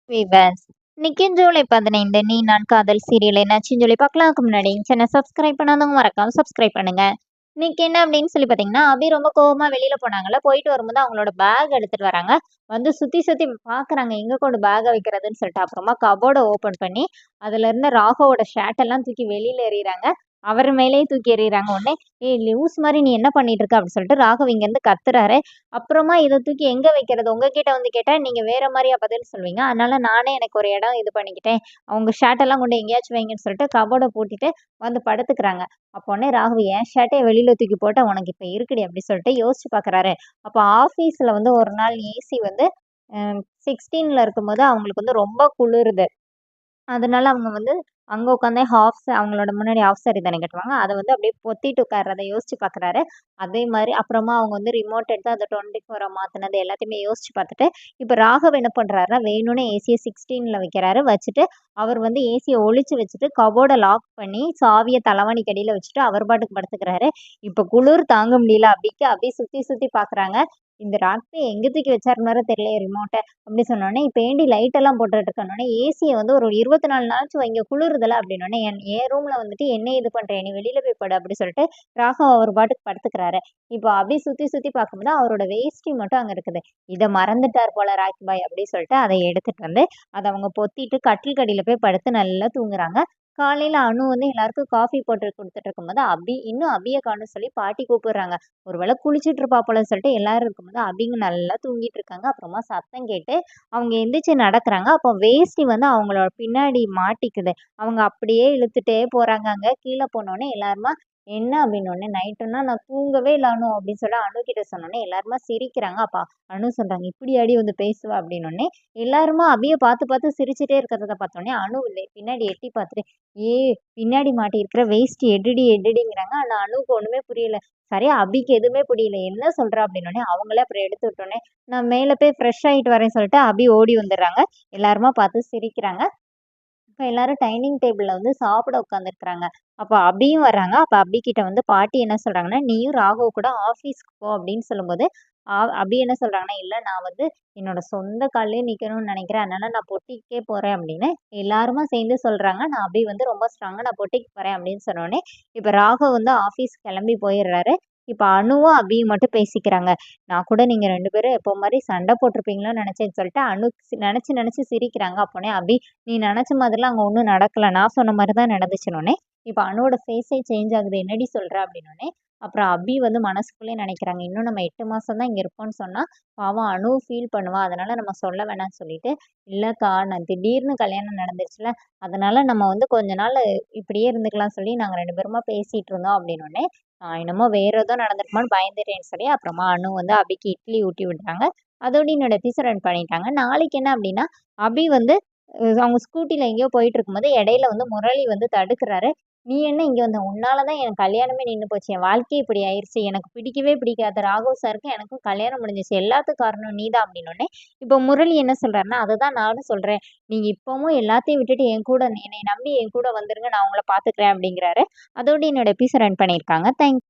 Viewers இன்னைக்கு ஜூலை 15 நீ நான் காதல் சீரியல் என்னாச்சுன்னு சொல்லி பார்க்கலாம்க்கு முன்னாடி சேனல் சப்ஸ்கிரைப் பண்ணாதவங்க மறக்காம சப்ஸ்கிரைப் பண்ணுங்க. இன்னைக்கு என்ன அப்படின்னு சொல்லி பார்த்தீங்கன்னா, அபி ரொம்ப கோவமா வெளியில போனாங்கல்ல, போயிட்டு வரும்போது அவங்களோட பேக் எடுத்துட்டு வராங்க. வந்து சுத்தி சுத்தி பார்க்குறாங்க எங்க கொண்டு பேக வைக்கிறதுன்னு சொல்லிட்டு. அப்புறமா கபோர்டை ஓப்பன் பண்ணி அதுல இருந்த ராகவோட ஷர்ட் எல்லாம் தூக்கி வெளியில எறிகிறாங்க. அவர் மேலேயே தூக்கி எறிகிறாங்க. உடனே ஏய் லூஸ் மாதிரி நீ என்ன பண்ணிட்டு இருக்க அப்படின்னு சொல்லிட்டு ராகவ் இங்கேருந்து கத்துறாரு. அப்புறமா இத தூக்கி எங்க வைக்கிறது? உங்ககிட்ட வந்து கேட்டா, நீங்க வேற மாரியா பதில் சொல்வீங்க. அதனால நானே எனக்கு ஒரு இடம் இது பண்ணிக்கிட்டேன். அவங்க ஷர்ட் எல்லாம் கொண்டு எங்கேயாச்சும் வைங்கன்னு சொல்லிட்டு கபோர்ட பூட்டிட்டு வந்து படுத்துக்கிறாங்க. அப்போ உடனே ராகு என் ஷர்ட்டே வெளியில தூக்கி போட்டா உனக்கு இப்ப இருக்குடி அப்படி சொல்லிட்டு யோசிச்சு பார்க்குறாரு. அப்போ ஆஃபீஸ்ல வந்து ஒரு நாள் ஏசி வந்து 16ல இருக்கும்போது அவங்களுக்கு வந்து ரொம்ப குளிருது. அதனால அவங்க வந்து அங்க உட்காந்தே அவங்களோட முன்னாடி ஹாஃப் சாரி தானே கட்டுவாங்க. அத வந்து அப்படியே பொத்திட்டு உட்கார்றத யோசிச்சு பார்க்குறாரு. அதே மாரி அப்புறமா அவங்க வந்து ரிமோட் எடுத்து அத 24 மாத்துனது எல்லாத்தையுமே யோசிச்சு பார்த்துட்டு, இப்ப ராகவ் என்ன பண்றாருன்னா, வேணும்னே ஏசிய 16ல வைக்கிறாரு. வச்சுட்டு அவர் வந்து ஏசிய ஒளிச்சு வச்சுட்டு கபோர்ட லாக் பண்ணி சாவிய தலவாணிக்கு அடியில வச்சுட்டு அவர் பாட்டுக்கு படுத்துக்கிறாரு. இப்ப குளிர் தாங்க முடியல அபிக்கு. அபி சுத்தி சுத்தி பார்க்குறாங்க. இந்த ராத்திரி எங்க தூக்கி வச்சாருன்னு வேற தெரியலையே ரிமோட்ட. அப்படி சொன்னோனே, "இப்ப ஏன்டி லைட் எல்லாம் போட்டுட்டு இருக்கன்னோனே, ஏசிய வந்து ஒரு 24 நாளாச்சும் வைங்க குளிருதுல்ல" அப்படின்னோனே, என் ரூம்ல வந்துட்டு என்ன இது பண்ற? நீ வெளியில போய் படு" அப்படி சொல்லிட்டு ராகவ் அவர் பாட்டுக்கு படுத்துக்கிறாரு. இப்போ அபி சுத்தி சுத்தி பார்க்கும்போது அவரோட வேஷ்டி மட்டும் அங்க இருக்குது. இத மறந்துட்டார் போல ராக்கி பாய் அப்படி சொல்லிட்டு அத எடுத்துட்டு வந்து அத அவங்க பொத்திட்டு கட்டிலுக்கு அடியில போய் படுத்து நல்லா தூங்குறாங்க. காலையில அனு வந்து எல்லாருக்கும் காஃபி போட்டு குடுத்துட்டு இருக்கும்போது, இன்னும் அபிய காணோம்னு சொல்லி பாட்டி கூப்பிடுறாங்க. ஒரு வேளை குளிச்சுட்டு இருப்பா போலன்னு சொல்லிட்டு எல்லாரும் இருக்கும்போது அபிங்க நல்லா தூங்கிட்டு இருக்காங்க. அப்புறமா சத்தம் கேட்டு அவங்க எந்திரிச்சு நடக்குறாங்க. அப்போ வேஷ்டி வந்து அவங்களோட பின்னாடி மாட்டிக்குது. அவங்க அப்படியே இழுத்துட்டே போறாங்க. அங்க கீழ போனோனே எல்லாருமா என்ன அப்படின்னோனே, நைட்டுன்னா நான் தூங்கவே இல்ல அனு அப்படின்னு சொல்லி அனு கிட்ட சொன்னோனே எல்லாருமா சிரிக்கிறாங்க. அப்ப அனு சொல்றாங்க, "இப்படியாடி வந்து பேசுவ?" அப்படின்னோனே, எல்லாருமா அபிய பார்த்து பார்த்து சிரிச்சுட்டே இருக்கிறத பார்த்தோனே அனு பின்னாடி எட்டி பார்த்துட்டு, பின்னாடி மாட்டியிருக்கிற வேஷ்டி எடுடி எடுடிங்கிறாங்க. ஆனா அனுவுக்கு ஒண்ணுமே புரியல. சரியா அபிக்கு எதுவுமே புரியல. என்ன சொல்றா அப்படின்னோனே, அவங்களே அப்புறம் எடுத்து விட்டோனே, நான் மேல போய் ஃப்ரெஷ் ஆயிட்டு வரேன்னு சொல்லிட்டு அபி ஓடி வந்துடுறாங்க. எல்லாருமா பார்த்து சிரிக்கிறாங்க. இப்ப எல்லாரும் டைனிங் டேபிள்ல வந்து சாப்பிட உட்காந்துருக்காங்க. அப்ப அபியும் வர்றாங்க. அப்ப அபி கிட்ட வந்து பாட்டி என்ன சொல்றாங்கன்னா, "நீயும் ராகவ் கூட ஆஃபீஸ்க்கு போ" அப்படின்னு சொல்லும்போது, அபி என்ன சொல்றாங்கன்னா, "இல்ல நான் வந்து என்னோட சொந்த கால்லயே நிக்கணும்னு நினைக்கிறேன். அதனால நான் பொட்டிக்கே போறேன்" அப்படின்னு எல்லாருமா சேர்ந்து சொல்றாங்க. அபி வந்து ரொம்ப ஸ்ட்ராங்கா நான் பொட்டிக்கு போறேன் அப்படின்னு சொன்னோனே, இப்ப ராகவ் வந்து ஆஃபீஸ் கிளம்பி போயிடுறாரு. இப்ப அனுவும் அபியும் மட்டும் பேசிக்கிறாங்க. நான் கூட நீங்க 2 பேரும் எப்போ மாரி சண்டை போட்டிருப்பீங்களோன்னு நினைச்சேன்னு சொல்லிட்டு அனு நினைச்சு நினைச்சு சிரிக்கிறாங்க. அப்போனே அபி நீ நினைச்ச மாதிரிலாம் அங்க ஒண்ணும் நடக்கல. நான் சொன்ன மாரி தான் நடந்துச்சுன்னோனே, இப்ப அனுவோட ஃபேஸே சேஞ்ச் ஆகுது. என்னடி சொல்ற? அப்படின்னோனே, அப்புறம் அபி வந்து மனசுக்குள்ளயே நினைக்கிறாங்க. இன்னும் நம்ம 8 மாசம் தான் இங்க இருப்போம்ன்னு சொன்னா, பாவம் அனு ஃபீல் பண்ணுவா. அதனால நம்ம சொல்ல வேணாம்னு சொல்லிட்டு, இல்லக்கா நான் திடீர்னு கல்யாணம் நடந்துருச்சுல, அதனால நம்ம வந்து கொஞ்ச நாள் இப்படியே இருந்துக்கலாம் சொல்லி நாங்க 2 பேருமா பேசிட்டு இருந்தோம் அப்படின்னோனே, என்னமோ வேற ஏதோ நடந்திருக்குமான்னு பயந்துட்டேன்னு சொல்லி, அப்புறமா அனு வந்து அபிக்கு இட்லி ஊட்டி விடுறாங்க. அதோட என்னோட எபிசோட் ரன் பண்ணிட்டாங்க. நாளைக்கு என்ன அப்படின்னா, அபி வந்து அவங்க ஸ்கூட்டில எங்கேயோ போயிட்டு இருக்கும்போது இடையில வந்து முரளி வந்து தடுக்குறாரு. "நீ என்ன இங்க வந்த? உன்னால தான் என் கல்யாணமே நின்னு போச்சு. என் வாழ்க்கையே இப்படி ஆயிருச்சு. எனக்கு பிடிக்கவே பிடிக்காது. ராகவ் சாருக்கும் எனக்கும் கல்யாணம் முடிஞ்சுச்சு. எல்லாத்துக்கும் காரணம் நீ தான்" அப்படின்னோனே, இப்போ முரளி என்ன சொல்றாருன்னா, "அததான் நானும் சொல்றேன். நீங்க இப்பவும் எல்லாத்தையும் விட்டுட்டு என் கூட என்னைய நம்பி என் கூட வந்துருங்க. நான் உங்கள பார்த்துக்கிறேன்" அப்படிங்கிறாரு. அதோட என்னோட எபிசோட் ரன் பண்ணியிருக்காங்க. தேங்க்